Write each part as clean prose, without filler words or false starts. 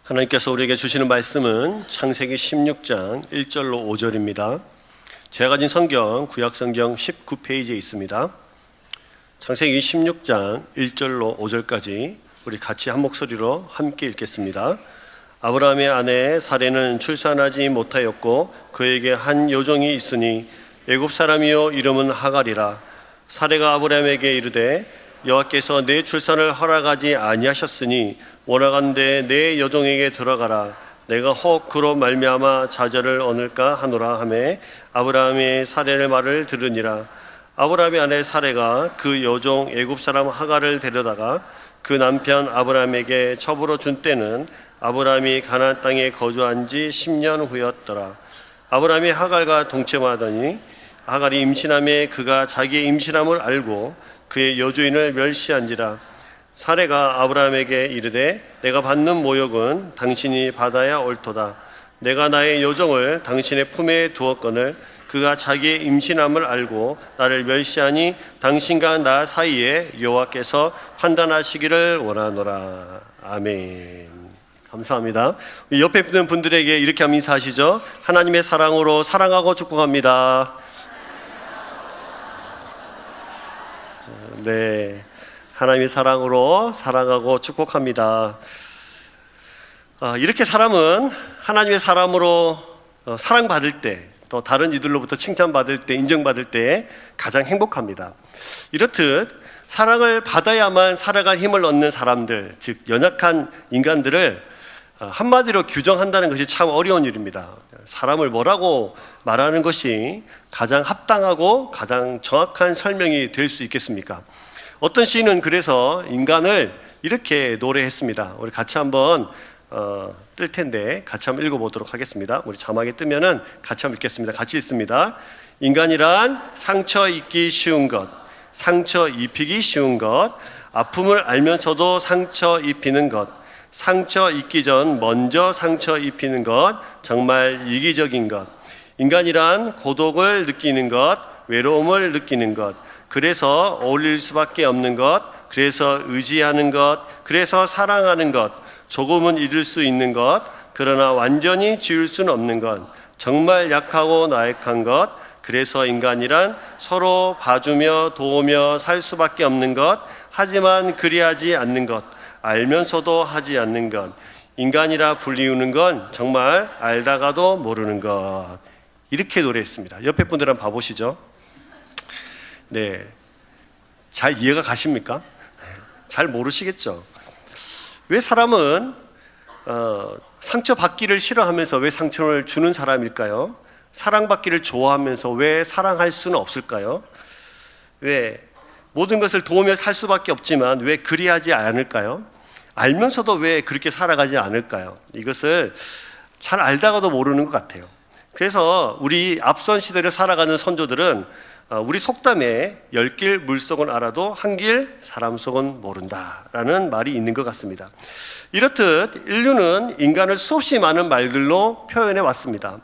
하나님께서 우리에게 주시는 말씀은 창세기 16장 1절로 5절입니다. 제가 가진 성경, 구약성경 19페이지에 있습니다. 창세기 16장 1절로 5절까지 우리 같이 한 목소리로 함께 읽겠습니다. 아브라함의 아내 사레는 출산하지 못하였고 그에게 한 여종이 있으니 애굽 사람이요 이름은 하갈이라. 사레가 아브라함에게 이르되 여호와께서 내 출산을 허락하지 아니하셨으니 원하건대 내 여종에게 들어가라. 내가 혹 그로 말미암아 자녀를 얻을까 하노라 하매 아브라함이 사레의 말을 들으니라. 아브라함의 아내 사레가 그 여종 애굽 사람 하갈을 데려다가 그 남편 아브라함에게 첩으로 준 때는 아브라함이 가나안 땅에 거주한 지 10년 후였더라. 아브라함이 하갈과 동침하더니 하갈이 임신함에 그가 자기의 임신함을 알고 그의 여주인을 멸시한지라. 사레가 아브라함에게 이르되 내가 받는 모욕은 당신이 받아야 옳도다. 내가 나의 여종을 당신의 품에 두었거늘 그가 자기의 임신함을 알고 나를 멸시하니 당신과 나 사이에 여호와께서 판단하시기를 원하노라. 아멘. 감사합니다. 옆에 있는 분들에게 이렇게 하면 인사하시죠. 하나님의 사랑으로 사랑하고 축복합니다. 네, 하나님의 사랑으로 사랑하고 축복합니다. 이렇게 사람은 하나님의 사람으로 사랑받을 때, 또 다른 이들로부터 칭찬받을 때, 인정받을 때 가장 행복합니다. 이렇듯 사랑을 받아야만 살아갈 힘을 얻는 사람들, 즉 연약한 인간들을 한마디로 규정한다는 것이 참 어려운 일입니다. 사람을 뭐라고 말하는 것이 가장 합당하고 가장 정확한 설명이 될 수 있겠습니까? 어떤 시인은 그래서 인간을 이렇게 노래했습니다. 우리 같이 한번 뜰 텐데 같이 한번 읽어보도록 하겠습니다. 우리 자막에 뜨면은 같이 한번 읽겠습니다. 같이 읽습니다. 인간이란 상처 입기 쉬운 것, 상처 입히기 쉬운 것, 아픔을 알면서도 상처 입히는 것, 상처 입기 전 먼저 상처 입히는 것, 정말 이기적인 것. 인간이란 고독을 느끼는 것, 외로움을 느끼는 것, 그래서 어울릴 수밖에 없는 것, 그래서 의지하는 것, 그래서 사랑하는 것, 조금은 잃을 수 있는 것, 그러나 완전히 지울 수는 없는 것, 정말 약하고 나약한 것, 그래서 인간이란 서로 봐주며 도우며 살 수밖에 없는 것, 하지만 그리하지 않는 것, 알면서도 하지 않는 것, 인간이라 불리우는 건 정말 알다가도 모르는 것. 이렇게 노래했습니다. 옆에 분들 한번 봐보시죠. 네, 잘 이해가 가십니까? 잘 모르시겠죠? 왜 사람은 상처받기를 싫어하면서 왜 상처를 주는 사람일까요? 사랑받기를 좋아하면서 왜 사랑할 수는 없을까요? 왜 모든 것을 도우며 살 수밖에 없지만 왜 그리하지 않을까요? 알면서도 왜 그렇게 살아가지 않을까요? 이것을 잘 알다가도 모르는 것 같아요. 그래서 우리 앞선 시대를 살아가는 선조들은 우리 속담에 열 길 물속은 알아도 한 길 사람 속은 모른다라는 말이 있는 것 같습니다. 이렇듯 인류는 인간을 수없이 많은 말들로 표현해 왔습니다.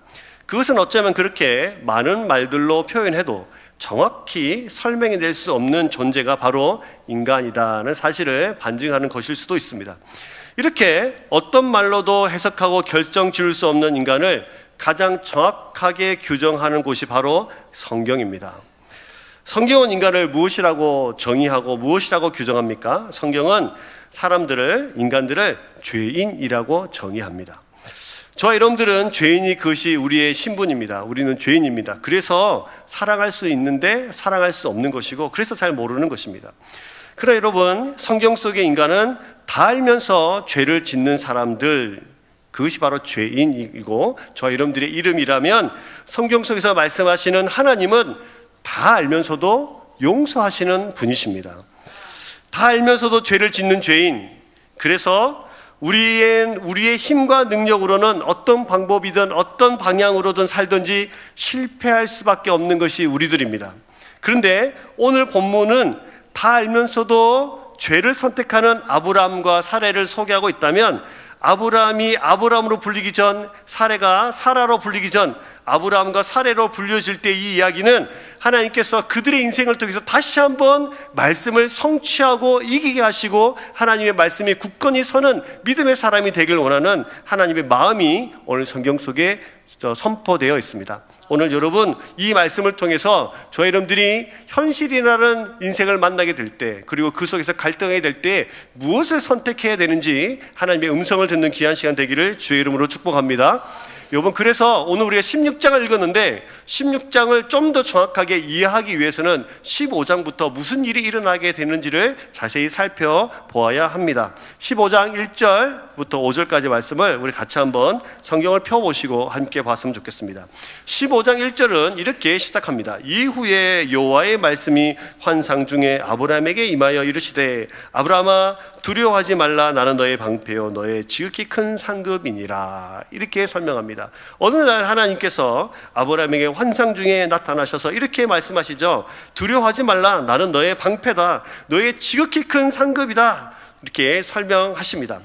그것은 어쩌면 그렇게 많은 말들로 표현해도 정확히 설명해낼 수 없는 존재가 바로 인간이다는 사실을 반증하는 것일 수도 있습니다. 이렇게 어떤 말로도 해석하고 결정 지을 수 없는 인간을 가장 정확하게 규정하는 곳이 바로 성경입니다. 성경은 인간을 무엇이라고 정의하고 무엇이라고 규정합니까? 성경은 인간들을 죄인이라고 정의합니다. 저와 여러분들은 죄인이 그것이 우리의 신분입니다. 우리는 죄인입니다. 그래서 사랑할 수 있는데 사랑할 수 없는 것이고 그래서 잘 모르는 것입니다. 그러나 여러분, 성경 속의 인간은 다 알면서 죄를 짓는 사람들, 그것이 바로 죄인이고 저와 여러분들의 이름이라면 성경 속에서 말씀하시는 하나님은 다 알면서도 용서하시는 분이십니다. 다 알면서도 죄를 짓는 죄인, 그래서 우리의 힘과 능력으로는 어떤 방법이든 어떤 방향으로든 살든지 실패할 수밖에 없는 것이 우리들입니다. 그런데 오늘 본문은 다 알면서도 죄를 선택하는 아브라함과 사레를 소개하고 있다면 아브라함이 아브라함으로 불리기 전, 사레가 사라로 불리기 전 아브라함과 사레로 불려질 때 이 이야기는 하나님께서 그들의 인생을 통해서 다시 한번 말씀을 성취하고 이기게 하시고 하나님의 말씀이 굳건히 서는 믿음의 사람이 되길 원하는 하나님의 마음이 오늘 성경 속에 선포되어 있습니다. 오늘 여러분 이 말씀을 통해서 저희 여러분들이 현실이라는 인생을 만나게 될 때, 그리고 그 속에서 갈등하게 될 때 무엇을 선택해야 되는지 하나님의 음성을 듣는 귀한 시간 되기를 주의 이름으로 축복합니다. 여러분, 그래서 오늘 우리가 16장을 읽었는데 16장을 좀 더 정확하게 이해하기 위해서는 15장부터 무슨 일이 일어나게 되는지를 자세히 살펴보아야 합니다. 15장 1절부터 5절까지 말씀을 우리 같이 한번 성경을 펴보시고 함께 봤으면 좋겠습니다. 15장 1절은 이렇게 시작합니다. 이후에 여호와의 말씀이 환상 중에 아브라함에게 임하여 이르시되 아브라함아 두려워하지 말라. 나는 너의 방패요 너의 지극히 큰 상급이니라. 이렇게 설명합니다. 어느 날 하나님께서 아브라함에게 환상 중에 나타나셔서 이렇게 말씀하시죠. 두려워하지 말라. 나는 너의 방패다. 너의 지극히 큰 상급이다. 이렇게 설명하십니다.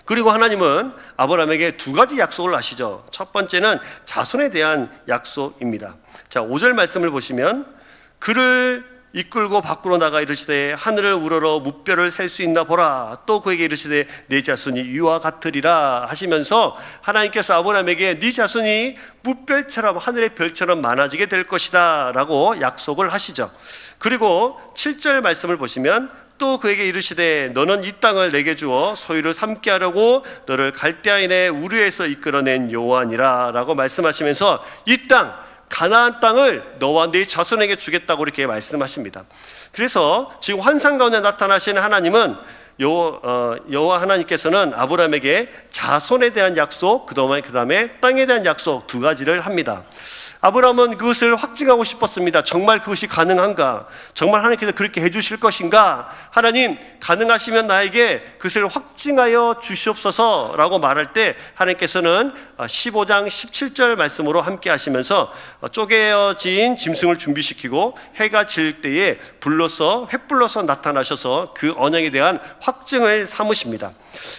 그리고 하나님은 아브라함에게 두 가지 약속을 하시죠. 첫 번째는 자손에 대한 약속입니다. 자, 5절 말씀을 보시면 그를 이끌고 밖으로 나가 이르시되 하늘을 우러러 무뼈를 셀 수 있나 보라. 또 그에게 이르시되 네 자손이 이와 같으리라 하시면서 하나님께서 아브라함에게 네 자손이 무별처럼 하늘의 별처럼 많아지게 될 것이다 라고 약속을 하시죠. 그리고 7절 말씀을 보시면 또 그에게 이르시되 너는 이 땅을 내게 주어 소유를 삼게 하려고 너를 갈대아인의 우르에서 이끌어낸 여호와니라 라고 말씀하시면서 이 땅 가나안 땅을 너와 네 자손에게 주겠다고 이렇게 말씀하십니다. 그래서 지금 환상 가운데 나타나시는 하나님은 여호와 하나님께서는 아브라함에게 자손에 대한 약속, 그 다음에 땅에 대한 약속 두 가지를 합니다. 아브라함은 그것을 확증하고 싶었습니다. 정말 그것이 가능한가? 정말 하나님께서 그렇게 해주실 것인가? 하나님, 가능하시면 나에게 그것을 확증하여 주시옵소서라고 말할 때 하나님께서는 15장 17절 말씀으로 함께 하시면서 쪼개어진 짐승을 준비시키고 해가 질 때에 횃불로서 나타나셔서 그 언약에 대한 확증을 삼으십니다.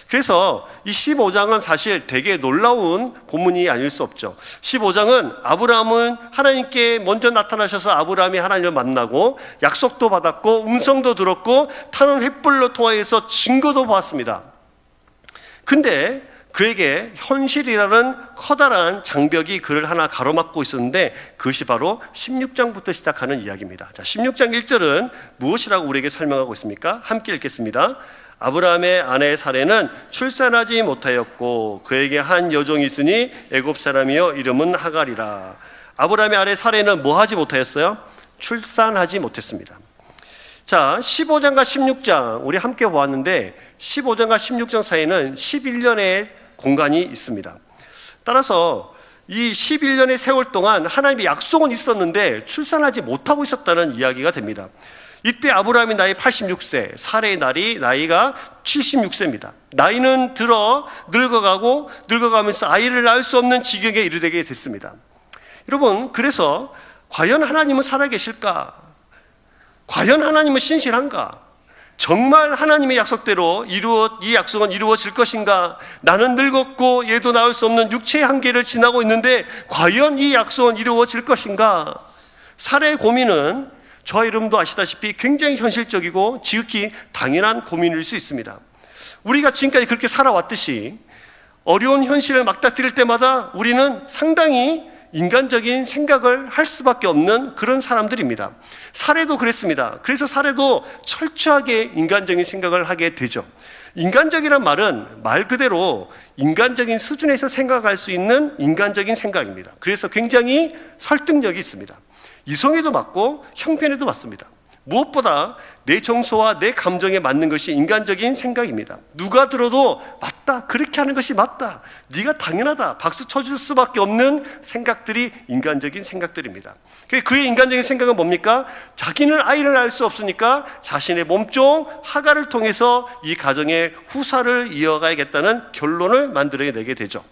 그래서 이 15장은 사실 되게 놀라운 본문이 아닐 수 없죠. 15장은 아브라함은 하나님께 먼저 나타나셔서 아브라함이 하나님을 만나고 약속도 받았고 음성도 들었고 타는 횃불로 통하여서 증거도 보았습니다. 근데 그에게 현실이라는 커다란 장벽이 그를 하나 가로막고 있었는데 그것이 바로 16장부터 시작하는 이야기입니다. 자, 16장 1절은 무엇이라고 우리에게 설명하고 있습니까? 함께 읽겠습니다. 아브라함의 아내 사레는 출산하지 못하였고 그에게 한 여종이 있으니 애굽 사람이요 이름은 하갈이라. 아브라함의 아내 사레는 뭐 하지 못하였어요? 출산하지 못했습니다. 자, 15장과 16장 우리 함께 보았는데 15장과 16장 사이에는 11년의 공간이 있습니다. 따라서 이 11년의 세월 동안 하나님의 약속은 있었는데 출산하지 못하고 있었다는 이야기가 됩니다. 이때 아브라함이 나이 86세, 사레의 나이가 76세입니다. 나이는 들어 늙어가면서 아이를 낳을 수 없는 지경에 이르게 됐습니다. 여러분, 그래서 과연 하나님은 살아계실까? 과연 하나님은 신실한가? 정말 하나님의 약속대로 이 약속은 이루어질 것인가? 나는 늙었고 얘도 낳을 수 없는 육체의 한계를 지나고 있는데 과연 이 약속은 이루어질 것인가? 사레의 고민은 저와 여러분도 아시다시피 굉장히 현실적이고 지극히 당연한 고민일 수 있습니다. 우리가 지금까지 그렇게 살아왔듯이 어려운 현실을 맞닥뜨릴 때마다 우리는 상당히 인간적인 생각을 할 수밖에 없는 그런 사람들입니다. 사례도 그랬습니다. 그래서 사례도 철저하게 인간적인 생각을 하게 되죠. 인간적이란 말은 말 그대로 인간적인 수준에서 생각할 수 있는 인간적인 생각입니다. 그래서 굉장히 설득력이 있습니다. 이성에도 맞고 형편에도 맞습니다. 무엇보다 내 정서와 내 감정에 맞는 것이 인간적인 생각입니다. 누가 들어도 맞다, 그렇게 하는 것이 맞다, 네가 당연하다, 박수 쳐줄 수밖에 없는 생각들이 인간적인 생각들입니다. 그의 인간적인 생각은 뭡니까? 자기는 아이를 낳을 수 없으니까 자신의 몸종 하갈을 통해서 이 가정의 후사를 이어가야겠다는 결론을 만들어내게 되죠.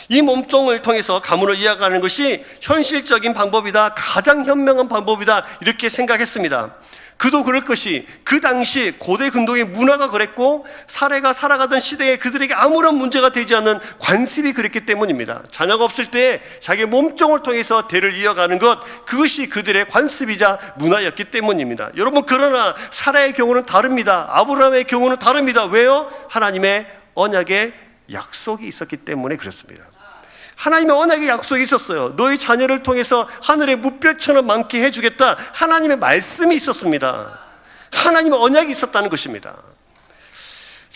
이 몸종을 통해서 가문을 이어가는 것이 현실적인 방법이다, 가장 현명한 방법이다, 이렇게 생각했습니다. 그도 그럴 것이 그 당시 고대 근동의 문화가 그랬고 사례가 살아가던 시대에 그들에게 아무런 문제가 되지 않는 관습이 그랬기 때문입니다. 자녀가 없을 때 자기 몸종을 통해서 대를 이어가는 것, 그것이 그들의 관습이자 문화였기 때문입니다. 여러분, 그러나 사라의 경우는 다릅니다. 아브라함의 경우는 다릅니다. 왜요? 하나님의 언약의 약속이 있었기 때문에 그렇습니다. 하나님의 언약의 약속이 있었어요. 너희 자녀를 통해서 하늘의 무별처럼 많게 해주겠다. 하나님의 말씀이 있었습니다. 하나님의 언약이 있었다는 것입니다.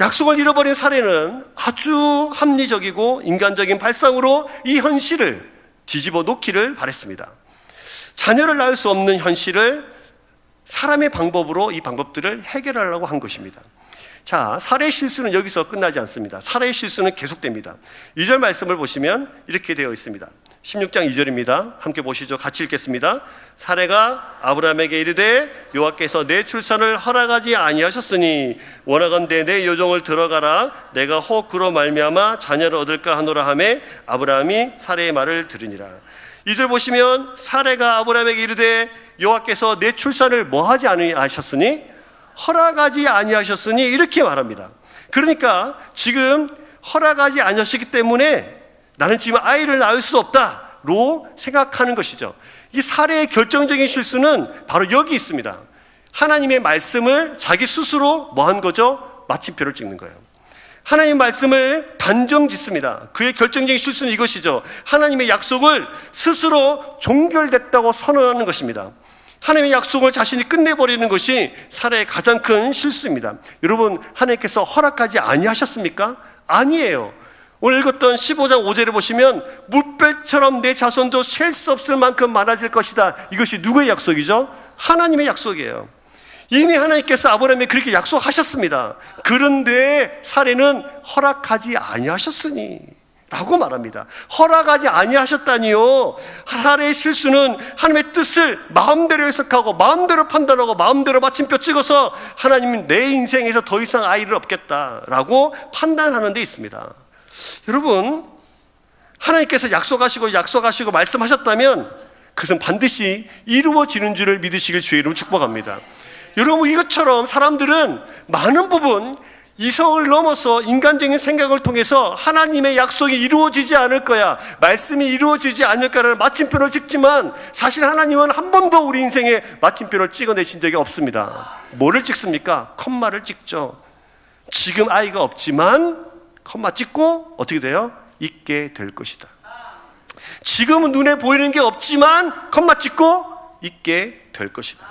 약속을 잃어버린 사례는 아주 합리적이고 인간적인 발상으로 이 현실을 뒤집어 놓기를 바랬습니다. 자녀를 낳을 수 없는 현실을 사람의 방법으로 이 방법들을 해결하려고 한 것입니다. 자, 사례의 실수는 여기서 끝나지 않습니다. 사례의 실수는 계속됩니다. 2절 말씀을 보시면 이렇게 되어 있습니다. 16장 2절입니다. 함께 보시죠. 같이 읽겠습니다. 사례가 아브라함에게 이르되 여호와께서 내 출산을 허락하지 아니하셨으니 원하건대 내 요종을 들어가라. 내가 혹 그로 말미암아 자녀를 얻을까 하노라 하매 아브라함이 사례의 말을 들으니라. 2절 보시면 사례가 아브라함에게 이르되 여호와께서 내 출산을 뭐하지 아니하셨으니 허락하지 아니하셨으니 이렇게 말합니다. 그러니까 지금 허락하지 아니하셨기 때문에 나는 지금 아이를 낳을 수 없다로 생각하는 것이죠. 이 사례의 결정적인 실수는 바로 여기 있습니다. 하나님의 말씀을 자기 스스로 뭐 한 거죠? 마침표를 찍는 거예요. 하나님의 말씀을 단정 짓습니다. 그의 결정적인 실수는 이것이죠. 하나님의 약속을 스스로 종결됐다고 선언하는 것입니다. 하나님의 약속을 자신이 끝내버리는 것이 사례의 가장 큰 실수입니다. 여러분, 하나님께서 허락하지 아니하셨습니까? 아니에요. 오늘 읽었던 15장 5절에 보시면 물별처럼 내 자손도 셀 수 없을 만큼 많아질 것이다. 이것이 누구의 약속이죠? 하나님의 약속이에요. 이미 하나님께서 아브라함에 그렇게 약속하셨습니다. 그런데 사례는 허락하지 아니하셨으니 라고 말합니다. 허락하지 아니하셨다니요. 사례의 실수는 하나님의 뜻을 마음대로 해석하고 마음대로 판단하고 마음대로 마침표 찍어서 하나님은 내 인생에서 더 이상 아이를 없겠다라고 판단하는 데 있습니다. 여러분, 하나님께서 약속하시고 말씀하셨다면 그것은 반드시 이루어지는 줄을 믿으시길 주의 이름으로 축복합니다. 여러분, 이것처럼 사람들은 많은 부분 이성을 넘어서 인간적인 생각을 통해서 하나님의 약속이 이루어지지 않을 거야, 말씀이 이루어지지 않을 거라는 마침표를 찍지만 사실 하나님은 한 번도 우리 인생에 마침표를 찍어내신 적이 없습니다. 뭐를 찍습니까? 컴마를 찍죠. 지금 아이가 없지만 컴마 찍고 어떻게 돼요? 있게 될 것이다. 지금은 눈에 보이는 게 없지만 컴마 찍고 있게 될 것이다.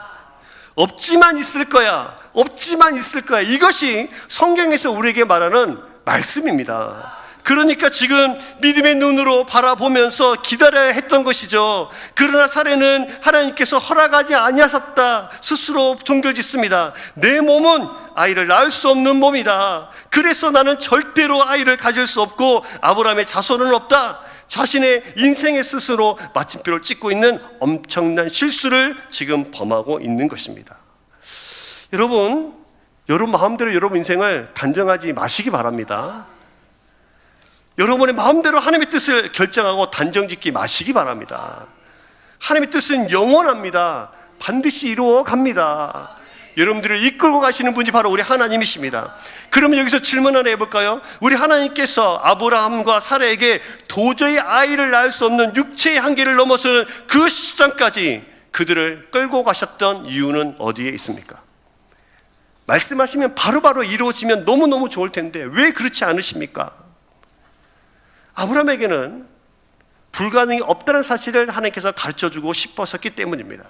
없지만 있을 거야. 없지만 있을 거야. 이것이 성경에서 우리에게 말하는 말씀입니다. 그러니까 지금 믿음의 눈으로 바라보면서 기다려야 했던 것이죠. 그러나 사례는 하나님께서 허락하지 아니하셨다 스스로 종결짓습니다. 내 몸은 아이를 낳을 수 없는 몸이다. 그래서 나는 절대로 아이를 가질 수 없고 아브라함의 자손은 없다. 자신의 인생에 스스로 마침표를 찍고 있는 엄청난 실수를 지금 범하고 있는 것입니다. 여러분 마음대로 여러분 인생을 단정하지 마시기 바랍니다. 여러분의 마음대로 하나님의 뜻을 결정하고 단정짓기 마시기 바랍니다. 하나님의 뜻은 영원합니다. 반드시 이루어 갑니다. 여러분들을 이끌고 가시는 분이 바로 우리 하나님이십니다. 그러면 여기서 질문 하나 해볼까요? 우리 하나님께서 아브라함과 사라에게 도저히 아이를 낳을 수 없는 육체의 한계를 넘어서는 그 시점까지 그들을 끌고 가셨던 이유는 어디에 있습니까? 말씀하시면 바로바로 이루어지면 너무너무 좋을 텐데 왜 그렇지 않으십니까? 아브라함에게는 불가능이 없다는 사실을 하나님께서 가르쳐주고 싶었기 때문입니다.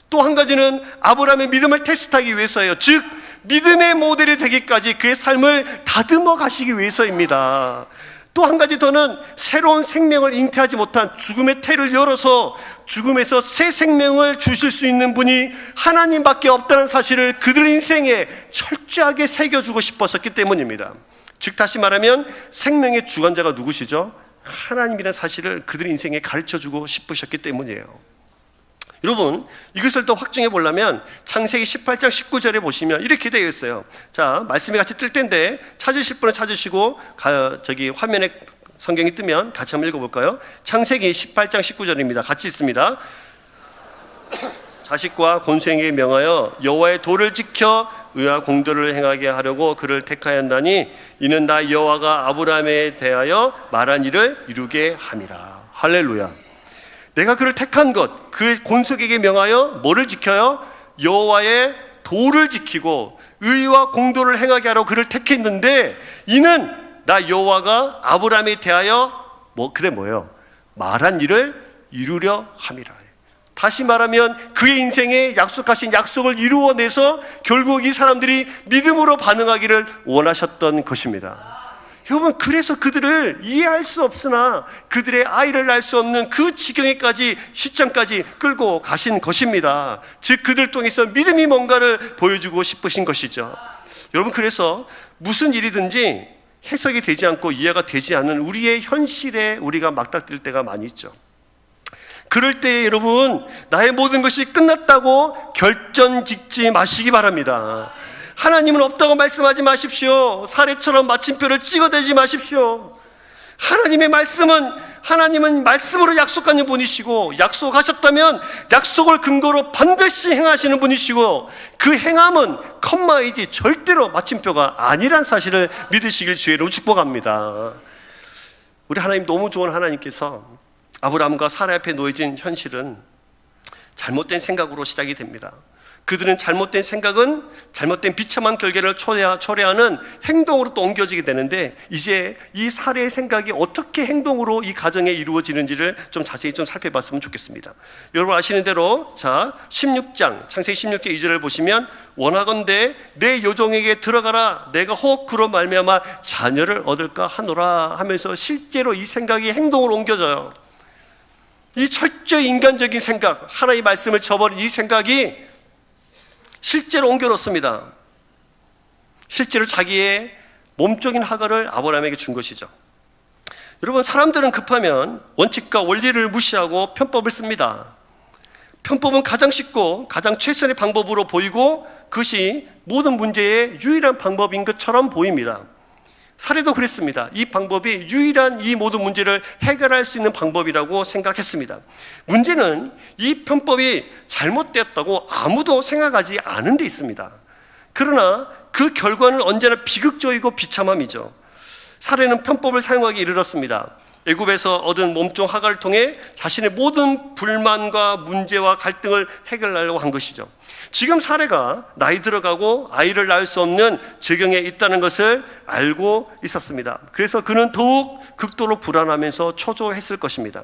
또 한 가지는 아브라함의 믿음을 테스트하기 위해서예요. 즉 믿음의 모델이 되기까지 그의 삶을 다듬어 가시기 위해서입니다. 또 한 가지 더는 새로운 생명을 잉태하지 못한 죽음의 태를 열어서 죽음에서 새 생명을 주실 수 있는 분이 하나님밖에 없다는 사실을 그들 인생에 철저하게 새겨주고 싶었기 때문입니다. 즉 다시 말하면 생명의 주관자가 누구시죠? 하나님이라는 사실을 그들 인생에 가르쳐주고 싶으셨기 때문이에요. 여러분, 이것을 더 확증해 보려면 창세기 18장 19절에 보시면 이렇게 되어 있어요. 자, 말씀이 같이 뜰 텐데 찾으실 분은 찾으시고 저기 화면에 성경이 뜨면 같이 한번 읽어볼까요? 창세기 18장 19절입니다. 같이 있습니다. 자식과 권속에게 명하여 여호와의 도를 지켜 의와 공도를 행하게 하려고 그를 택하였나니 이는 나 여호와가 아브라함에 대하여 말한 일을 이루게 함이라. 할렐루야. 내가 그를 택한 것, 그 권속에게 명하여 뭐를 지켜요? 여호와의 도를 지키고 의와 공도를 행하게 하라고 그를 택했는데 이는 나 여호와가 아브라함에 대하여 뭐예요? 말한 일을 이루려 함이라. 다시 말하면 그의 인생에 약속하신 약속을 이루어내서 결국 이 사람들이 믿음으로 반응하기를 원하셨던 것입니다. 여러분, 그래서 그들을 이해할 수 없으나 그들의 아이를 낳을 수 없는 그 지경에까지, 시점까지 끌고 가신 것입니다. 즉 그들 통해서 믿음이 뭔가를 보여주고 싶으신 것이죠. 여러분, 그래서 무슨 일이든지 해석이 되지 않고 이해가 되지 않는 우리의 현실에 우리가 맞닥뜨릴 때가 많이 있죠. 그럴 때 여러분, 나의 모든 것이 끝났다고 결전 짓지 마시기 바랍니다. 하나님은 없다고 말씀하지 마십시오. 사례처럼 마침표를 찍어대지 마십시오. 하나님의 하나님은 말씀으로 약속하는 분이시고, 약속하셨다면 약속을 근거로 반드시 행하시는 분이시고, 그 행함은 컴마이지 절대로 마침표가 아니란 사실을 믿으시길 주의로 축복합니다. 우리 하나님 너무 좋은 하나님께서 아브라함과 사라 앞에 놓여진 현실은 잘못된 생각으로 시작이 됩니다. 그들은 잘못된 생각은 잘못된 비참한 결과를 초래하는 행동으로 또 옮겨지게 되는데, 이제 이 사례의 생각이 어떻게 행동으로 이 가정에 이루어지는지를 좀 자세히 좀 살펴봤으면 좋겠습니다. 여러분 아시는 대로, 자, 16장 창세기 16장 2절을 보시면 원하건대 내 요종에게 들어가라, 내가 혹 그로 말미암아 자녀를 얻을까 하노라 하면서 실제로 이 생각이 행동으로 옮겨져요. 이 철저히 인간적인 생각, 하나님의 말씀을 저버린 이 생각이 실제로 옮겨놓습니다. 실제로 자기의 몸적인 하가를 아브라함에게 준 것이죠. 여러분, 사람들은 급하면 원칙과 원리를 무시하고 편법을 씁니다. 편법은 가장 쉽고 가장 최선의 방법으로 보이고 그것이 모든 문제의 유일한 방법인 것처럼 보입니다. 사례도 그랬습니다. 이 방법이 유일한 이 모든 문제를 해결할 수 있는 방법이라고 생각했습니다. 문제는 이 편법이 잘못되었다고 아무도 생각하지 않은 데 있습니다. 그러나 그 결과는 언제나 비극적이고 비참함이죠. 사례는 편법을 사용하기 이르렀습니다. 애굽에서 얻은 몸종 하가를 통해 자신의 모든 불만과 문제와 갈등을 해결하려고 한 것이죠. 지금 사례가 나이 들어가고 아이를 낳을 수 없는 지경에 있다는 것을 알고 있었습니다. 그래서 그는 더욱 극도로 불안하면서 초조했을 것입니다.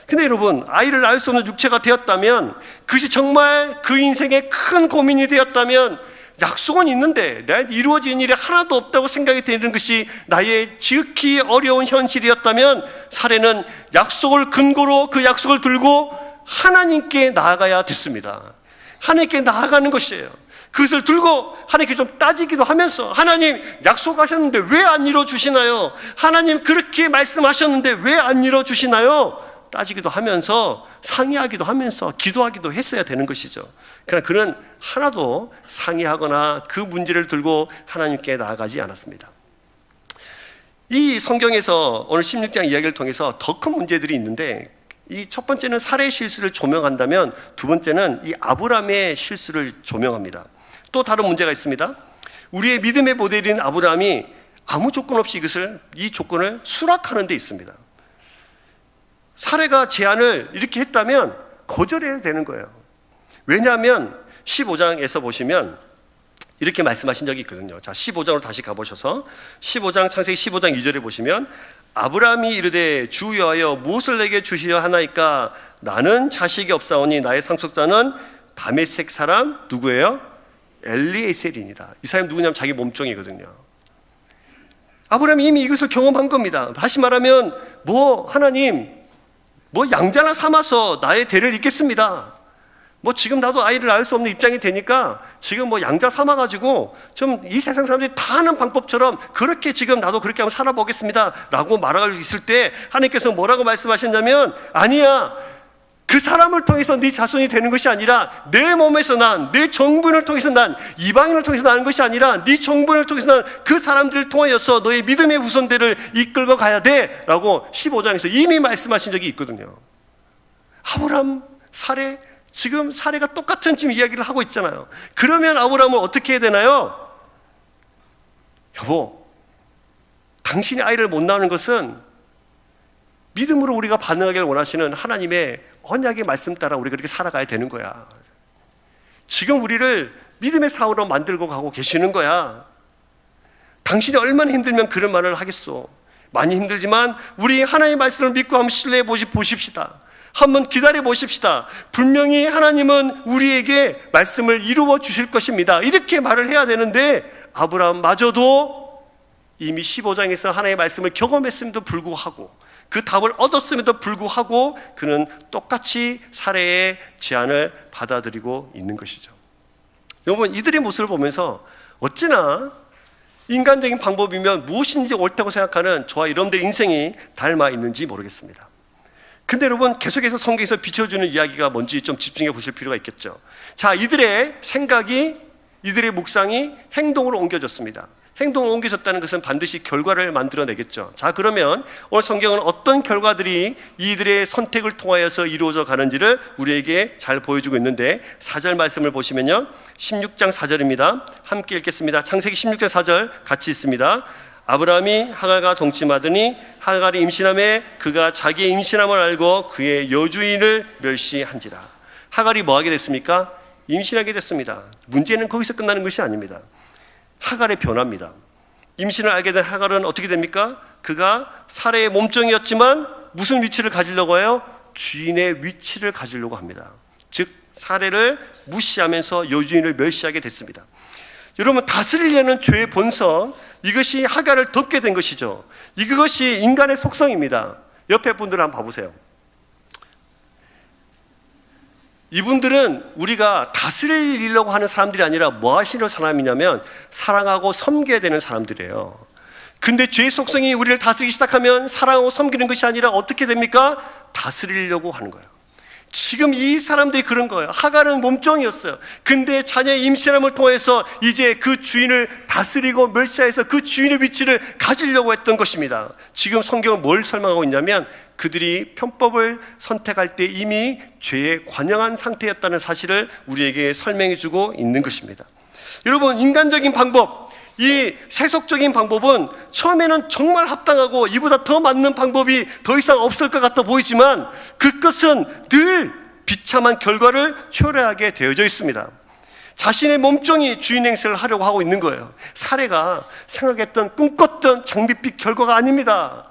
근데 여러분, 아이를 낳을 수 없는 육체가 되었다면, 그것이 정말 그 인생의 큰 고민이 되었다면, 약속은 있는데 나한테 이루어진 일이 하나도 없다고 생각이 되는 것이 나의 지극히 어려운 현실이었다면, 사례는 약속을 근거로 그 약속을 들고 하나님께 나아가야 됐습니다. 하나님께 나아가는 것이에요. 그것을 들고 하나님께 좀 따지기도 하면서, 하나님 약속하셨는데 왜 안 이루어주시나요? 하나님 그렇게 말씀하셨는데 왜 안 이루어주시나요? 따지기도 하면서, 상의하기도 하면서 기도하기도 했어야 되는 것이죠. 그러나 그는 하나도 상의하거나 그 문제를 들고 하나님께 나아가지 않았습니다. 이 성경에서 오늘 16장 이야기를 통해서 더 큰 문제들이 있는데, 이 첫 번째는 사례의 실수를 조명한다면, 두 번째는 이 아브라함의 실수를 조명합니다. 또 다른 문제가 있습니다. 우리의 믿음의 모델인 아브라함이 아무 조건 없이 이 조건을 수락하는 데 있습니다. 사례가 제안을 이렇게 했다면 거절해야 되는 거예요. 왜냐하면 15장에서 보시면 이렇게 말씀하신 적이 있거든요. 자, 15장으로 다시 가보셔서 창세기 15장 2절에 보시면, 아브라함이 이르되 주 여호와여 무엇을 내게 주시려 하나이까? 나는 자식이 없사오니 나의 상속자는 다메섹 사람 누구예요? 엘리에셀이니라. 이 사람이 누구냐면 자기 몸종이거든요. 아브라함이 이미 이것을 경험한 겁니다. 다시 말하면 하나님 양자나 삼아서 나의 대를 잇겠습니다. 지금 나도 아이를 낳을 수 없는 입장이 되니까 지금 양자 삼아가지고 좀 이 세상 사람들이 다 하는 방법처럼 그렇게 지금 나도 그렇게 한번 살아보겠습니다 라고 말하고 있을 때, 하나님께서 뭐라고 말씀하셨냐면, 아니야, 그 사람을 통해서 네 자손이 되는 것이 아니라 내 몸에서 난, 내 정분을 통해서 난, 이방인을 통해서 나는 것이 아니라 네 정분을 통해서 난 그 사람들을 통하여서 너의 믿음의 후손들을 이끌고 가야 돼 라고 15장에서 이미 말씀하신 적이 있거든요. 아브라함, 사례 지금 사례가 똑같은 지금 이야기를 하고 있잖아요. 그러면 아브라함은 어떻게 해야 되나요? 여보, 당신이 아이를 못 낳는 것은 믿음으로 우리가 반응하기를 원하시는 하나님의 언약의 말씀 따라 우리가 그렇게 살아가야 되는 거야. 지금 우리를 믿음의 사우로 만들고 가고 계시는 거야. 당신이 얼마나 힘들면 그런 말을 하겠소. 많이 힘들지만 우리 하나님의 말씀을 믿고 한번 신뢰해 보십시다. 한번 기다려 보십시다. 분명히 하나님은 우리에게 말씀을 이루어 주실 것입니다. 이렇게 말을 해야 되는데 아브라함마저도 이미 15장에서 하나님의 말씀을 경험했음에도 불구하고 그 답을 얻었음에도 불구하고 그는 똑같이 살해의 제안을 받아들이고 있는 것이죠. 여러분, 이들의 모습을 보면서 어찌나 인간적인 방법이면 무엇인지 옳다고 생각하는 저와 여러분들의 인생이 닮아 있는지 모르겠습니다. 근데 여러분, 계속해서 성경에서 비춰주는 이야기가 뭔지 좀 집중해 보실 필요가 있겠죠. 자, 이들의 생각이, 이들의 묵상이 행동으로 옮겨졌습니다. 행동으로 옮겨졌다는 것은 반드시 결과를 만들어내겠죠. 자, 그러면 오늘 성경은 어떤 결과들이 이들의 선택을 통하여서 이루어져 가는지를 우리에게 잘 보여주고 있는데 4절 말씀을 보시면요, 16장 4절입니다. 함께 읽겠습니다. 창세기 16장 4절 같이 있습니다. 아브라함이 하갈과 동침하더니 하갈이 임신함에 그가 자기의 임신함을 알고 그의 여주인을 멸시한지라. 하갈이 뭐 하게 됐습니까? 임신하게 됐습니다. 문제는 거기서 끝나는 것이 아닙니다. 하갈의 변화입니다. 임신을 알게 된 하갈은 어떻게 됩니까? 그가 사레의 몸종이었지만 무슨 위치를 가지려고 해요? 주인의 위치를 가지려고 합니다. 즉 사레를 무시하면서 여주인을 멸시하게 됐습니다. 여러분, 다스리려는 죄의 본성, 이것이 하갈을 덮게 된 것이죠. 이것이 인간의 속성입니다. 옆에 분들 한번 봐보세요. 이분들은 우리가 다스리려고 하는 사람들이 아니라 뭐 하시는 사람이냐면 사랑하고 섬겨야 되는 사람들이에요. 근데 죄의 속성이 우리를 다스리기 시작하면 사랑하고 섬기는 것이 아니라 어떻게 됩니까? 다스리려고 하는 거예요. 지금 이 사람들이 그런 거예요. 하갈은 몸종이었어요. 근데 자녀의 임신함을 통해서 이제 그 주인을 다스리고 멸시해서 그 주인의 위치를 가지려고 했던 것입니다. 지금 성경은 뭘 설명하고 있냐면 그들이 편법을 선택할 때 이미 죄에 관영한 상태였다는 사실을 우리에게 설명해 주고 있는 것입니다. 여러분, 인간적인 방법, 이 세속적인 방법은 처음에는 정말 합당하고 이보다 더 맞는 방법이 더 이상 없을 것 같아 보이지만 그것은 늘 비참한 결과를 초래하게 되어져 있습니다. 자신의 몸종이 주인 행세를 하려고 하고 있는 거예요. 사례가 생각했던 꿈꿨던 장밋빛 결과가 아닙니다.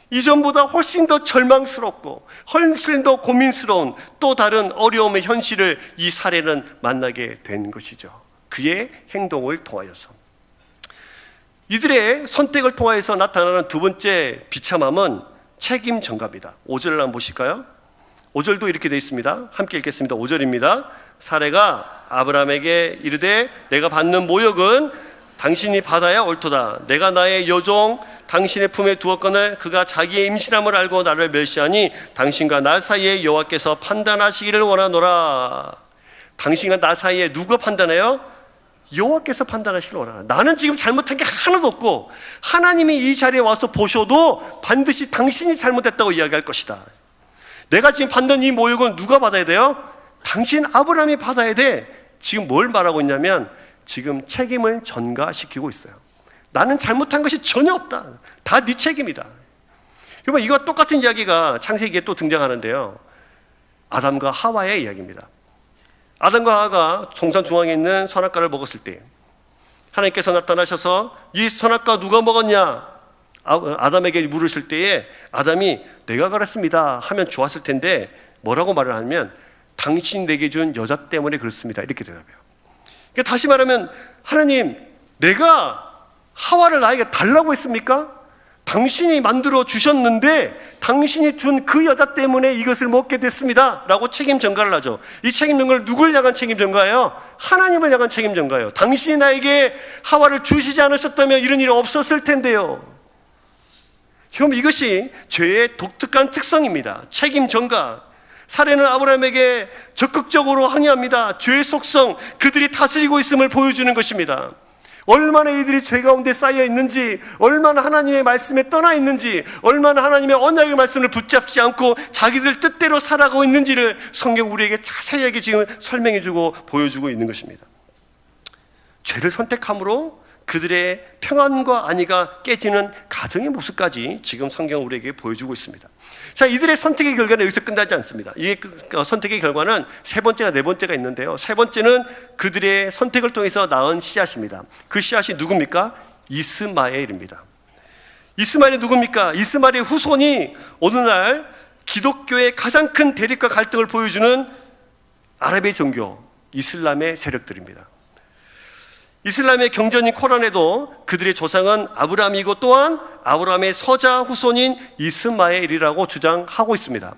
이전보다 훨씬 더 절망스럽고 훨씬 더 고민스러운 또 다른 어려움의 현실을 이 사례는 만나게 된 것이죠. 그의 행동을 통하여서. 이들의 선택을 통하여서 나타나는 두 번째 비참함은 책임 전가입니다. 5절을 한번 보실까요? 5절도 이렇게 되어 있습니다. 함께 읽겠습니다. 5절입니다. 사레가 아브라함에게 이르되 내가 받는 모욕은 당신이 받아야 옳도다. 내가 나의 여종 당신의 품에 두었거늘 그가 자기의 임신함을 알고 나를 멸시하니 당신과 나 사이에 여호와께서 판단하시기를 원하노라. 당신과 나 사이에 누가 판단해요? 여호와께서 판단하시기를 원하노라. 나는 지금 잘못한 게 하나도 없고 하나님이 이 자리에 와서 보셔도 반드시 당신이 잘못했다고 이야기할 것이다. 내가 지금 받는 이 모욕은 누가 받아야 돼요? 당신 아브라함이 받아야 돼. 지금 뭘 말하고 있냐면 지금 책임을 전가시키고 있어요. 나는 잘못한 것이 전혀 없다. 다 네 책임이다. 여러분, 이거 똑같은 이야기가 창세기에 또 등장하는데요. 아담과 하와의 이야기입니다. 아담과 하와가 동산 중앙에 있는 선악과를 먹었을 때 하나님께서 나타나셔서 이 선악과 누가 먹었냐? 아담에게 물으실 때에 아담이 내가 그랬습니다 하면 좋았을 텐데 뭐라고 말을 하면 당신 내게 준 여자 때문에 그렇습니다. 이렇게 대답해요. 그러니까 다시 말하면 하나님, 내가 하와를 나에게 달라고 했습니까? 당신이 만들어 주셨는데 당신이 준 그 여자 때문에 이것을 먹게 됐습니다 라고 책임 전가를 하죠. 이 책임 전가를 누굴 향한 책임 전가예요? 하나님을 향한 책임 전가예요. 당신이 나에게 하와를 주시지 않으셨다면 이런 일이 없었을 텐데요. 그럼 이것이 죄의 독특한 특성입니다. 책임 전가. 사례는 아브라함에게 적극적으로 항의합니다. 죄의 속성, 그들이 다스리고 있음을 보여주는 것입니다. 얼마나 이들이 죄 가운데 쌓여 있는지, 얼마나 하나님의 말씀에 떠나 있는지, 얼마나 하나님의 언약의 말씀을 붙잡지 않고 자기들 뜻대로 살아가고 있는지를 성경 우리에게 자세하게 지금 설명해주고 보여주고 있는 것입니다. 죄를 선택함으로 그들의 평안과 안위가 깨지는 가정의 모습까지 지금 성경 우리에게 보여주고 있습니다. 자, 이들의 선택의 결과는 여기서 끝나지 않습니다. 이 선택의 결과는 세 번째가 네 번째가 있는데요. 세 번째는 그들의 선택을 통해서 낳은 씨앗입니다. 그 씨앗이 누굽니까? 이스마엘입니다. 이스마엘이 누굽니까? 이스마엘의 후손이 오늘날 기독교의 가장 큰 대립과 갈등을 보여주는 아랍의 종교, 이슬람의 세력들입니다. 이슬람의 경전인 코란에도 그들의 조상은 아브라함이고 또한 아브라함의 서자 후손인 이스마엘이라고 주장하고 있습니다.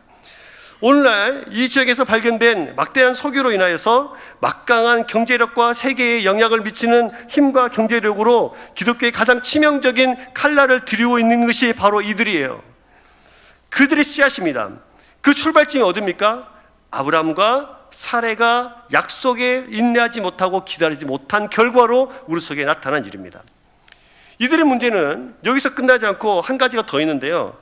오늘날 이 지역에서 발견된 막대한 석유로 인하여서 막강한 경제력과 세계에 영향을 미치는 힘과 경제력으로 기독교의 가장 치명적인 칼날을 들이고 있는 것이 바로 이들이에요. 그들의 씨앗입니다. 그 출발점이 어디입니까? 아브라함과 사례가 약속에 인내하지 못하고 기다리지 못한 결과로 우리 속에 나타난 일입니다. 이들의 문제는 여기서 끝나지 않고 한 가지가 더 있는데요.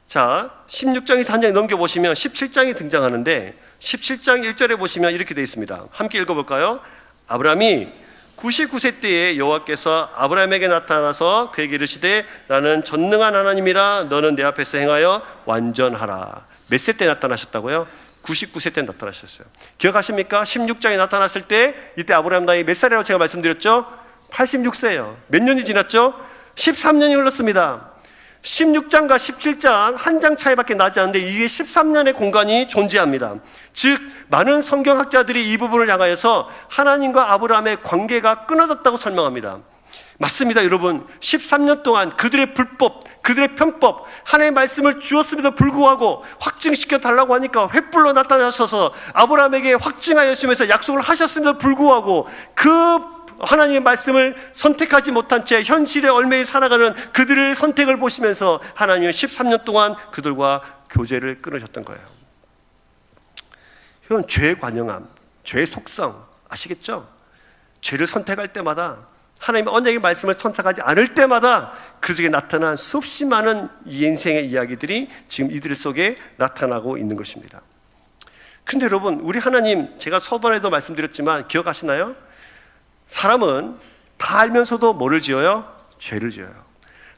자, 16장에서 한 장에 넘겨보시면 17장이 등장하는데 17장 1절에 보시면 이렇게 되어 있습니다. 함께 읽어볼까요? 아브라함이 99세 때에 여호와께서 아브라함에게 나타나서 그에게 이르시되 나는 전능한 하나님이라 너는 내 앞에서 행하여 완전하라. 몇 세 때 나타나셨다고요? 99세 때 나타나셨어요. 기억하십니까? 16장에 나타났을 때 이때 아브라함 나이 몇 살이라고 제가 말씀드렸죠? 86세예요. 몇 년이 지났죠? 13년이 흘렀습니다. 16장과 17장 한 장 차이밖에 나지 않는데 이게 13년의 공간이 존재합니다. 즉 많은 성경학자들이 이 부분을 향하여서 하나님과 아브라함의 관계가 끊어졌다고 설명합니다. 맞습니다, 여러분. 13년 동안 그들의 불법, 그들의 편법, 하나님의 말씀을 주었음에도 불구하고 확증시켜 달라고 하니까 횃불로 나타나셔서 아브라함에게 확증하여 주면서 약속을 하셨음에도 불구하고 그 하나님의 말씀을 선택하지 못한 채 현실의 얼매에 살아가는 그들의 선택을 보시면서 하나님은 13년 동안 그들과 교제를 끊으셨던 거예요. 이건 죄의 관영함, 죄의 속성 아시겠죠? 죄를 선택할 때마다 하나님의 언약의 말씀을 선택하지 않을 때마다 그들에게 나타난 수없이 많은 이 인생의 이야기들이 지금 이들 속에 나타나고 있는 것입니다. 근데 여러분, 우리 하나님, 제가 초반에도 말씀드렸지만 기억하시나요? 사람은 다 알면서도 뭐를 지어요? 죄를 지어요.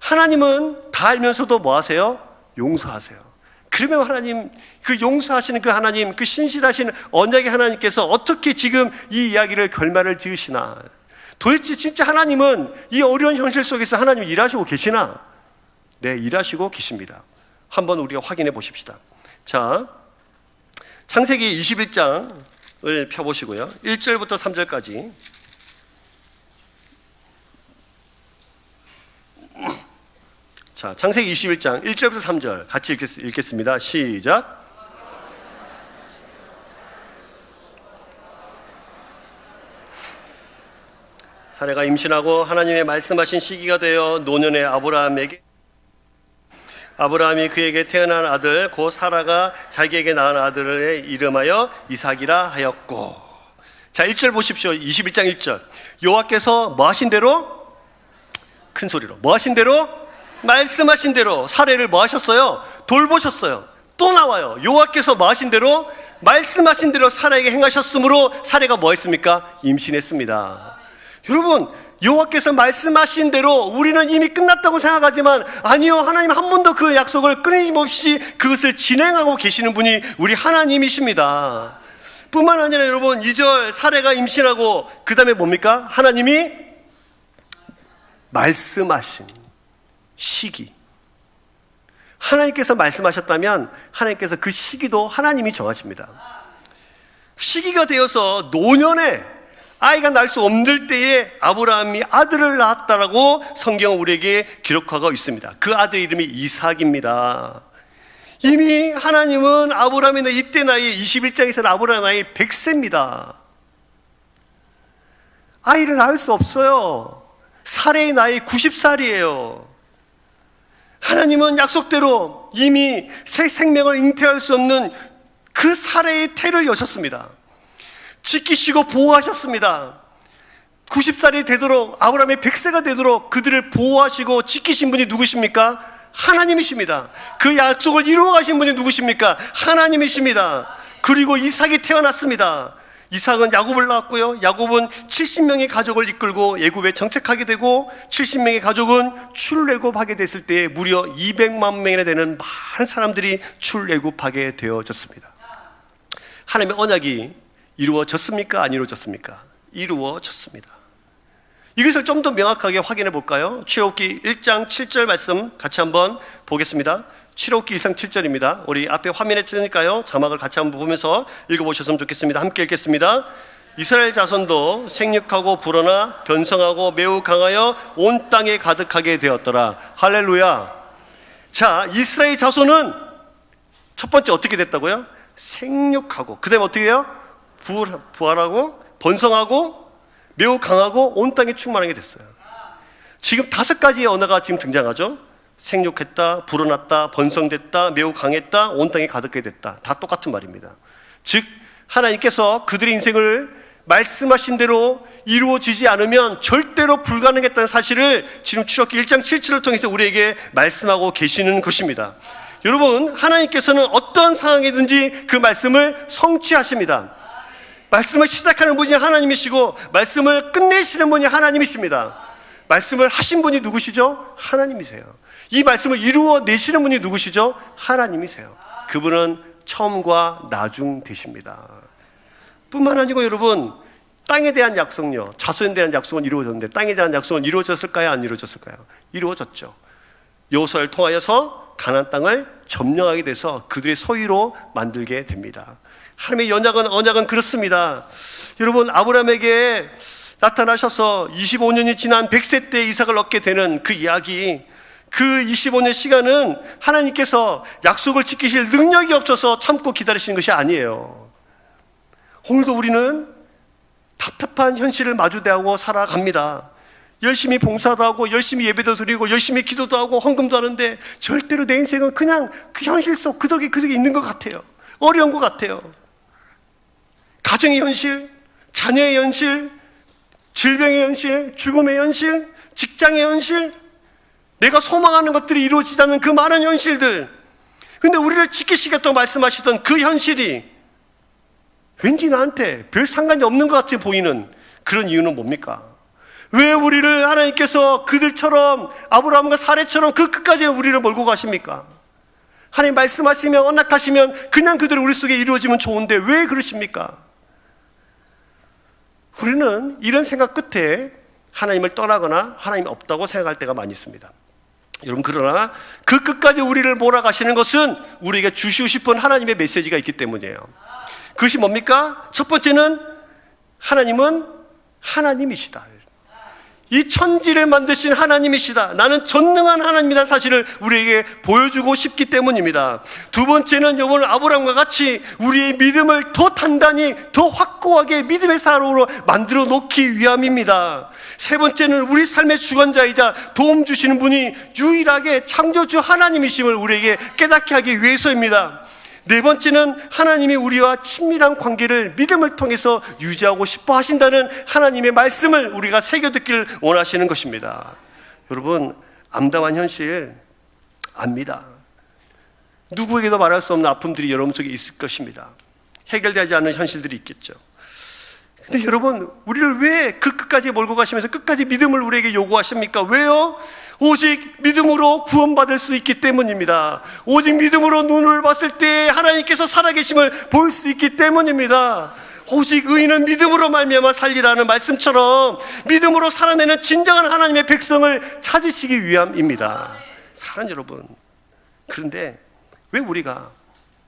하나님은 다 알면서도 뭐 하세요? 용서하세요. 그러면 하나님, 그 용서하시는 그 하나님, 그 신실하신 언약의 하나님께서 어떻게 지금 이 이야기를 결말을 지으시나? 도대체 진짜 하나님은 이 어려운 현실 속에서 하나님 일하시고 계시나? 네, 일하시고 계십니다. 한번 우리가 확인해 보십시다. 자, 창세기 21장을 펴보시고요. 1절부터 3절까지. 자, 창세기 21장 1절부터 3절 같이 읽겠습니다. 시작. 사례가 임신하고 하나님의 말씀하신 시기가 되어 노년의 아브라함이 그에게 태어난 아들 곧 사라가 자기에게 낳은 아들을 이름하여 이삭이라 하였고. 자, 1절 보십시오. 21장 1절. 여호와께서 뭐 하신 대로? 큰 소리로 뭐 하신 대로? 말씀하신 대로 사례를 뭐 하셨어요? 돌보셨어요. 또 나와요. 여호와께서 뭐 하신 대로? 말씀하신 대로 사라에게 행하셨으므로 사례가 뭐 했습니까? 임신했습니다. 여러분, 여호와께서 말씀하신 대로 우리는 이미 끝났다고 생각하지만 아니요, 하나님 한 번도 그 약속을 끊임없이 그것을 진행하고 계시는 분이 우리 하나님이십니다. 뿐만 아니라 여러분, 2절 사례가 임신하고 그 다음에 뭡니까? 하나님이 말씀하신 시기. 하나님께서 말씀하셨다면 하나님께서 그 시기도 하나님이 정하십니다. 시기가 되어서 노년에 아이가 날 수 없는 때에 아브라함이 아들을 낳았다라고 성경은 우리에게 기록하고 있습니다. 그 아들 이름이 이삭입니다. 이미 하나님은 아브라함의 이때 나이 21장에서는 아브라함 나이 100세입니다. 아이를 낳을 수 없어요. 사례의 나이 90살이에요. 하나님은 약속대로 이미 새 생명을 잉태할 수 없는 그 사례의 태를 여셨습니다. 지키시고 보호하셨습니다. 90살이 되도록, 아브라함의 100세가 되도록 그들을 보호하시고 지키신 분이 누구십니까? 하나님이십니다. 그 약속을 이루어 가신 분이 누구십니까? 하나님이십니다. 그리고 이삭이 태어났습니다. 이삭은 야곱을 낳았고요, 야곱은 70명의 가족을 이끌고 애굽에 정착하게 되고 70명의 가족은 출애굽하게 됐을 때 무려 200만 명이나 되는 많은 사람들이 출애굽하게 되어졌습니다. 하나님의 언약이 이루어졌습니까? 안 이루어졌습니까? 이루어졌습니다. 이것을 좀 더 명확하게 확인해 볼까요? 출애굽기 1장 7절 말씀 같이 한번 보겠습니다. 출애굽기 1장 7절입니다. 우리 앞에 화면에 뜨니까요, 자막을 같이 한번 보면서 읽어보셨으면 좋겠습니다. 함께 읽겠습니다. 이스라엘 자손도 생육하고 불어나 변성하고 매우 강하여 온 땅에 가득하게 되었더라. 할렐루야. 자, 이스라엘 자손은 첫 번째 어떻게 됐다고요? 생육하고, 그 다음에 어떻게 해요? 부활하고 번성하고 매우 강하고 온 땅에 충만하게 됐어요. 지금 5가지의 언어가 지금 등장하죠. 생육했다, 불어났다, 번성됐다, 매우 강했다, 온 땅에 가득하게 됐다. 다 똑같은 말입니다. 즉 하나님께서 그들의 인생을 말씀하신 대로 이루어지지 않으면 절대로 불가능했다는 사실을 지금 출애굽기 1장 7절을 통해서 우리에게 말씀하고 계시는 것입니다. 여러분, 하나님께서는 어떤 상황이든지 그 말씀을 성취하십니다. 말씀을 시작하는 분이 하나님이시고 말씀을 끝내시는 분이 하나님이십니다. 말씀을 하신 분이 누구시죠? 하나님이세요. 이 말씀을 이루어내시는 분이 누구시죠? 하나님이세요. 그분은 처음과 나중 되십니다. 뿐만 아니고 여러분, 땅에 대한 약속요, 자손에 대한 약속은 이루어졌는데 땅에 대한 약속은 이루어졌을까요? 안 이루어졌을까요? 이루어졌죠. 여호수아를 통하여서 가나안 땅을 점령하게 돼서 그들의 소유로 만들게 됩니다. 하나님의 언약은 그렇습니다. 여러분, 아브라함에게 나타나셔서 25년이 지난 100세 때 이삭을 얻게 되는 그 이야기, 그 25년 시간은 하나님께서 약속을 지키실 능력이 없어서 참고 기다리시는 것이 아니에요. 오늘도 우리는 답답한 현실을 마주대하고 살아갑니다. 열심히 봉사도 하고 열심히 예배도 드리고 열심히 기도도 하고 헌금도 하는데 절대로 내 인생은 그냥 그 현실 속 그덕이 있는 것 같아요. 어려운 것 같아요. 가정의 현실, 자녀의 현실, 질병의 현실, 죽음의 현실, 직장의 현실, 내가 소망하는 것들이 이루어지지 않는 그 많은 현실들. 근데 우리를 지키시겠다고 말씀하시던 그 현실이 왠지 나한테 별 상관이 없는 것 같아 보이는 그런 이유는 뭡니까? 왜 우리를 하나님께서 그들처럼, 아브라함과 사례처럼 그 끝까지 우리를 몰고 가십니까? 하나님 말씀하시면, 언약하시면 그냥 그대로 우리 속에 이루어지면 좋은데 왜 그러십니까? 우리는 이런 생각 끝에 하나님을 떠나거나 하나님이 없다고 생각할 때가 많이 있습니다. 여러분, 그러나 그 끝까지 우리를 몰아가시는 것은 우리에게 주시고 싶은 하나님의 메시지가 있기 때문이에요. 그것이 뭡니까? 첫 번째는 하나님은 하나님이시다. 이 천지를 만드신 하나님이시다. 나는 전능한 하나님이라는 사실을 우리에게 보여주고 싶기 때문입니다. 두 번째는 여러분, 아브라함과 같이 우리의 믿음을 더 단단히, 더 확고하게 믿음의 사람으로 만들어 놓기 위함입니다. 세 번째는 우리 삶의 주관자이자 도움 주시는 분이 유일하게 창조주 하나님이심을 우리에게 깨닫게 하기 위해서입니다. 네 번째는 하나님이 우리와 친밀한 관계를 믿음을 통해서 유지하고 싶어 하신다는 하나님의 말씀을 우리가 새겨 듣기를 원하시는 것입니다. 여러분, 암담한 현실 압니다. 누구에게도 말할 수 없는 아픔들이 여러분 속에 있을 것입니다. 해결되지 않는 현실들이 있겠죠. 근데 여러분, 우리를 왜 그 끝까지 몰고 가시면서 끝까지 믿음을 우리에게 요구하십니까? 왜요? 오직 믿음으로 구원받을 수 있기 때문입니다. 오직 믿음으로 눈을 봤을 때 하나님께서 살아계심을 볼 수 있기 때문입니다. 오직 의인은 믿음으로 말미암아 살리라는 말씀처럼 믿음으로 살아내는 진정한 하나님의 백성을 찾으시기 위함입니다. 사랑하는 여러분, 그런데 왜 우리가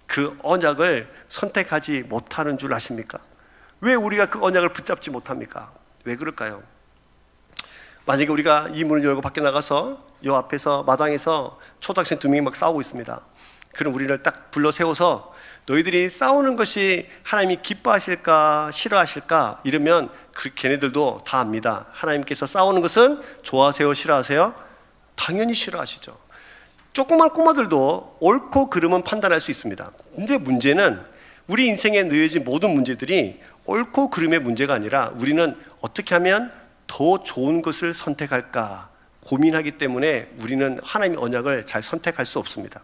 그 언약을 선택하지 못하는 줄 아십니까? 왜 우리가 그 언약을 붙잡지 못합니까? 왜 그럴까요? 만약에 우리가 이 문을 열고 밖에 나가서 이 앞에서 마당에서 초등학생 2명이 막 싸우고 있습니다. 그럼 우리를 딱 불러 세워서 너희들이 싸우는 것이 하나님이 기뻐하실까 싫어하실까 이러면 걔네들도 다 압니다. 하나님께서 싸우는 것은 좋아하세요, 싫어하세요? 당연히 싫어하시죠. 조그만 꼬마들도 옳고 그름은 판단할 수 있습니다. 근데 문제는 우리 인생에 놓여진 모든 문제들이 옳고 그름의 문제가 아니라 우리는 어떻게 하면 더 좋은 것을 선택할까 고민하기 때문에 우리는 하나님의 언약을 잘 선택할 수 없습니다.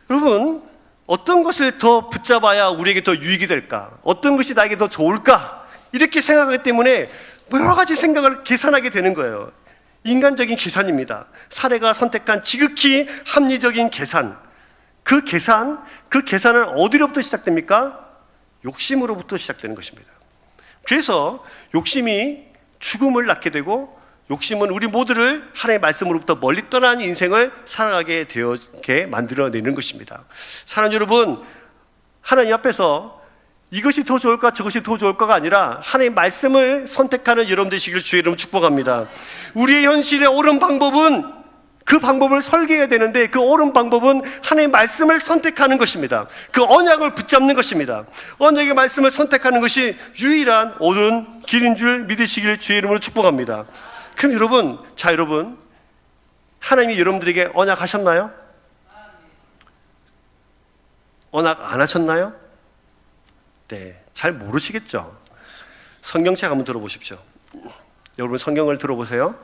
여러분, 어떤 것을 더 붙잡아야 우리에게 더 유익이 될까? 어떤 것이 나에게 더 좋을까? 이렇게 생각하기 때문에 여러 가지 생각을 계산하게 되는 거예요. 인간적인 계산입니다. 사례가 선택한 지극히 합리적인 계산. 그 계산은 어디로부터 시작됩니까? 욕심으로부터 시작되는 것입니다. 그래서 욕심이 죽음을 낳게 되고, 욕심은 우리 모두를 하나님의 말씀으로부터 멀리 떠난 인생을 살아가게 되게 만들어내는 것입니다. 사랑하는 여러분, 하나님 앞에서 이것이 더 좋을까 저것이 더 좋을까가 아니라 하나님의 말씀을 선택하는 여러분 되시기를 주의 이름으로 축복합니다. 우리의 현실에 옳은 방법은 그 방법을 설계해야 되는데, 그 옳은 방법은 하나님의 말씀을 선택하는 것입니다. 그 언약을 붙잡는 것입니다. 언약의 말씀을 선택하는 것이 유일한 옳은 길인 줄 믿으시기를 주의 이름으로 축복합니다. 그럼 여러분, 하나님이 여러분들에게 언약하셨나요? 언약 안 하셨나요? 네, 잘 모르시겠죠? 성경책 한번 들어보십시오. 여러분, 성경을 들어보세요.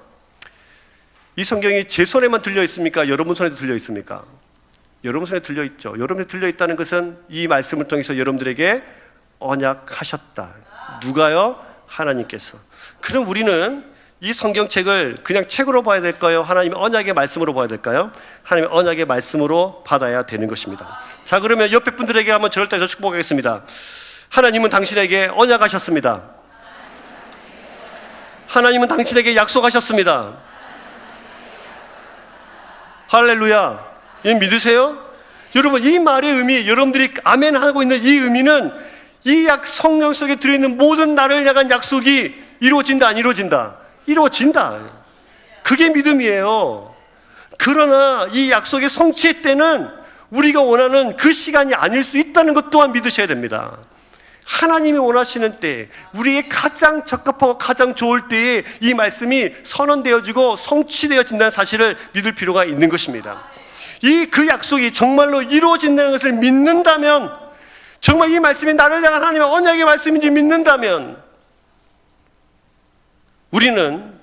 이 성경이 제 손에만 들려 있습니까? 여러분 손에도 들려 있습니까? 여러분 손에 들려 있죠. 여러분에 들려 있다는 것은 이 말씀을 통해서 여러분들에게 언약하셨다. 누가요? 하나님께서. 그럼 우리는 이 성경책을 그냥 책으로 봐야 될까요? 하나님의 언약의 말씀으로 봐야 될까요? 하나님의 언약의 말씀으로 받아야 되는 것입니다. 자, 그러면 옆에 분들에게 한번 저를 따라서 축복하겠습니다. 하나님은 당신에게 언약하셨습니다. 하나님은 당신에게 약속하셨습니다. 할렐루야. 이 믿으세요? 여러분, 이 말의 의미, 여러분들이 아멘 하고 있는 이 의미는 이 성경 속에 들어있는 모든 나를 향한 약속이 이루어진다, 안 이루어진다? 이루어진다. 그게 믿음이에요. 그러나 이 약속의 성취의 때는 우리가 원하는 그 시간이 아닐 수 있다는 것 또한 믿으셔야 됩니다. 하나님이 원하시는 때, 우리에게 가장 적합하고 가장 좋을 때에 이 말씀이 선언되어지고 성취되어진다는 사실을 믿을 필요가 있는 것입니다. 그 약속이 정말로 이루어진다는 것을 믿는다면, 정말 이 말씀이 나를 향한 하나님의 언약의 말씀인지 믿는다면, 우리는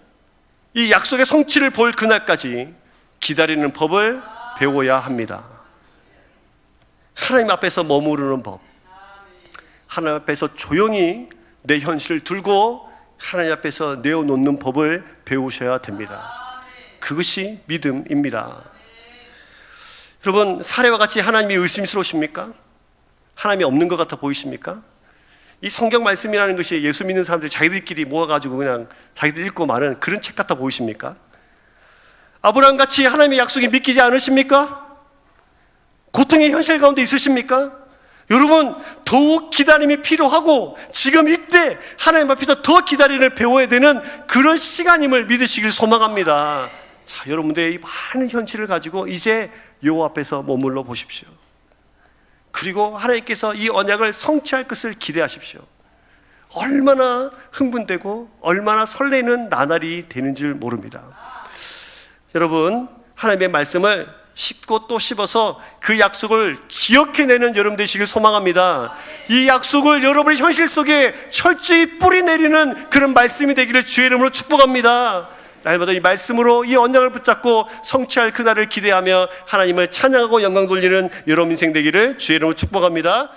이 약속의 성취를 볼 그날까지 기다리는 법을 배워야 합니다. 하나님 앞에서 머무르는 법, 하나님 앞에서 조용히 내 현실을 들고 하나님 앞에서 내어놓는 법을 배우셔야 됩니다. 그것이 믿음입니다. 여러분, 사례와 같이 하나님이 의심스러우십니까? 하나님이 없는 것 같아 보이십니까? 이 성경 말씀이라는 것이 예수 믿는 사람들이 자기들끼리 모아가지고 그냥 자기들 읽고 마는 그런 책 같아 보이십니까? 아브라함같이 하나님의 약속이 믿기지 않으십니까? 고통의 현실 가운데 있으십니까? 여러분, 더욱 기다림이 필요하고 지금 이때 하나님 앞에서 더 기다림을 배워야 되는 그런 시간임을 믿으시길 소망합니다. 자, 여러분들의 이 많은 현실을 가지고 이제 여호와 앞에서 머물러 보십시오. 그리고 하나님께서 이 언약을 성취할 것을 기대하십시오. 얼마나 흥분되고 얼마나 설레는 나날이 되는 줄 모릅니다. 여러분, 하나님의 말씀을 씹고 또 씹어서 그 약속을 기억해내는 여러분 되시길 소망합니다. 이 약속을 여러분의 현실 속에 철저히 뿌리내리는 그런 말씀이 되기를 주의 이름으로 축복합니다. 날마다 이 말씀으로 이 언약을 붙잡고 성취할 그날을 기대하며 하나님을 찬양하고 영광 돌리는 여러분 인생 되기를 주의 이름으로 축복합니다.